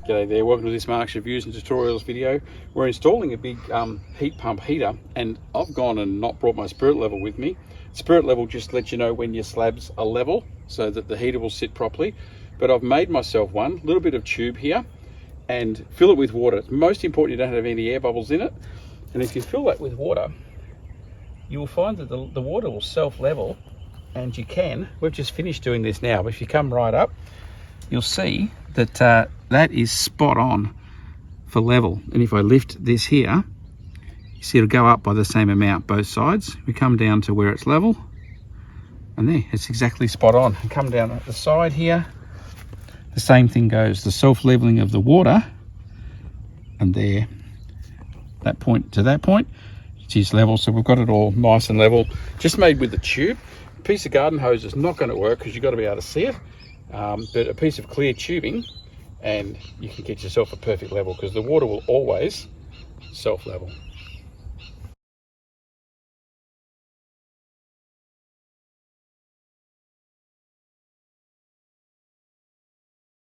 G'day there, welcome to this Mark's Reviews and Tutorials video. We're installing a big heat pump heater, and I've gone and not brought my spirit level with me. Spirit level just lets you know when your slabs are level so that the heater will sit properly. But I've made myself one, little bit of tube here, and fill it with water. It's most important you don't have any air bubbles in it. And if you fill that with water, you will find that the water will self-level, and you can, we've just finished doing this now, but if you come right up, you'll see that that is spot on for level. And if I lift this here, you see it'll go up by the same amount both sides. We come down to where it's level, and there, it's exactly spot on. And come down at the side here, the same thing goes, the self-leveling of the water, and there, that point to that point, it is level. So we've got it all nice and level, just made with the tube. A piece of garden hose is not going to work because you've got to be able to see it. But a piece of clear tubing, and you can get yourself a perfect level because the water will always self-level.